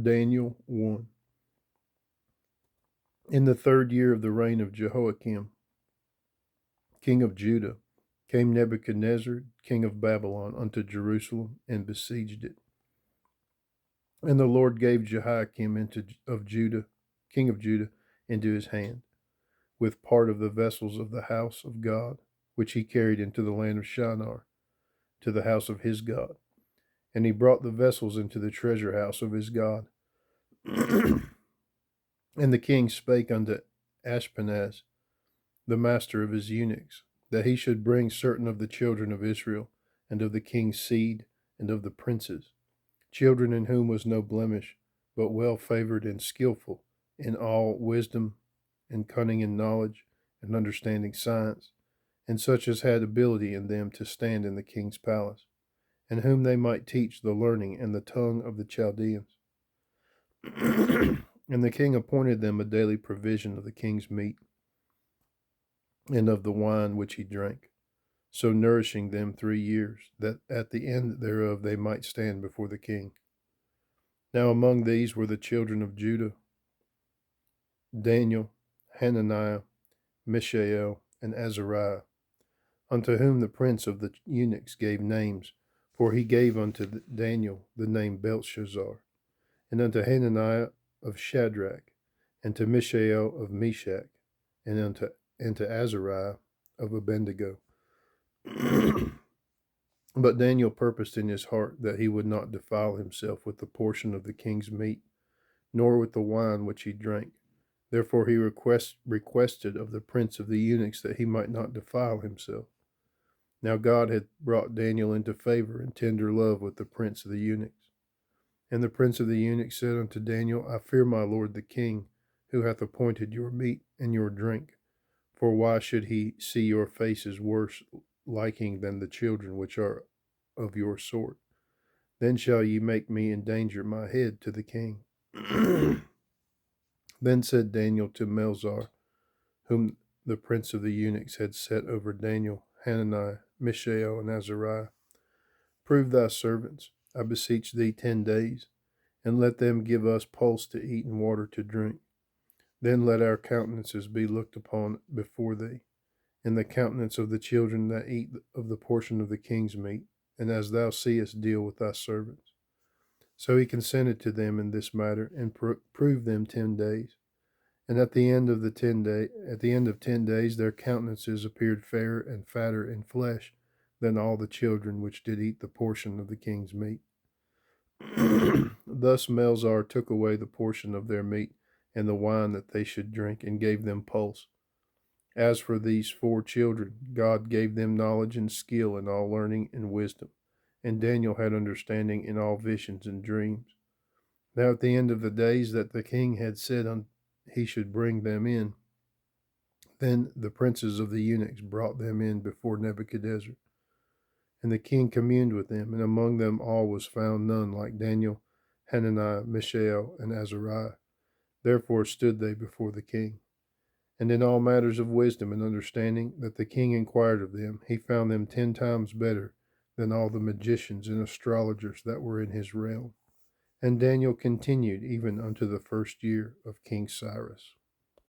Daniel 1. In the 3rd year of the reign of Jehoiakim, king of Judah, came Nebuchadnezzar, king of Babylon, unto Jerusalem, and besieged it. And the Lord gave Jehoiakim king of Judah, into his hand, with part of the vessels of the house of God, which he carried into the land of Shinar, to the house of his God. And he brought the vessels into the treasure house of his God. And the king spake unto Ashpenaz, the master of his eunuchs, that he should bring certain of the children of Israel, and of the king's seed, and of the princes, children in whom was no blemish, but well favored and skillful in all wisdom, and cunning in knowledge, and understanding science, and such as had ability in them to stand in the king's palace, and whom they might teach the learning and the tongue of the Chaldeans. And the king appointed them a daily provision of the king's meat, and of the wine which he drank, so nourishing them 3 years, that at the end thereof they might stand before the king. Now among these were the children of Judah: Daniel, Hananiah, Mishael, and Azariah, unto whom the prince of the eunuchs gave names, for he gave unto Daniel the name Belshazzar, and unto Hananiah of Shadrach, and to Mishael of Meshach, and unto Azariah of Abednego. But Daniel purposed in his heart that he would not defile himself with the portion of the king's meat, nor with the wine which he drank. Therefore he requested of the prince of the eunuchs that he might not defile himself. Now God had brought Daniel into favor and tender love with the prince of the eunuchs. And the prince of the eunuchs said unto Daniel, I fear my lord the king, who hath appointed your meat and your drink. For why should he see your faces worse liking than the children which are of your sort? Then shall ye make me endanger my head to the king. Then said Daniel to Melzar, whom the prince of the eunuchs had set over Daniel, Hananiah, Mishael, and Azariah, Prove thy servants, I beseech thee, 10 days, and let them give us pulse to eat and water to drink. Then let our countenances be looked upon before thee, and the countenance of the children that eat of the portion of the king's meat, and as thou seest, deal with thy servants. So he consented to them in this matter, and proved them 10 days. And at the end of 10 days, their countenances appeared fairer and fatter in flesh than all the children which did eat the portion of the king's meat. Thus Melzar took away the portion of their meat and the wine that they should drink, and gave them pulse. As for these 4 children, God gave them knowledge and skill in all learning and wisdom, and Daniel had understanding in all visions and dreams. Now at the end of the days that the king had said he should bring them in, then the princes of the eunuchs brought them in before Nebuchadnezzar. And the king communed with them, and among them all was found none like Daniel, Hananiah, Mishael, and Azariah. Therefore stood they before the king. And in all matters of wisdom and understanding that the king inquired of them, he found them 10 times better than all the magicians and astrologers that were in his realm. And Daniel continued even unto the 1st year of King Cyrus.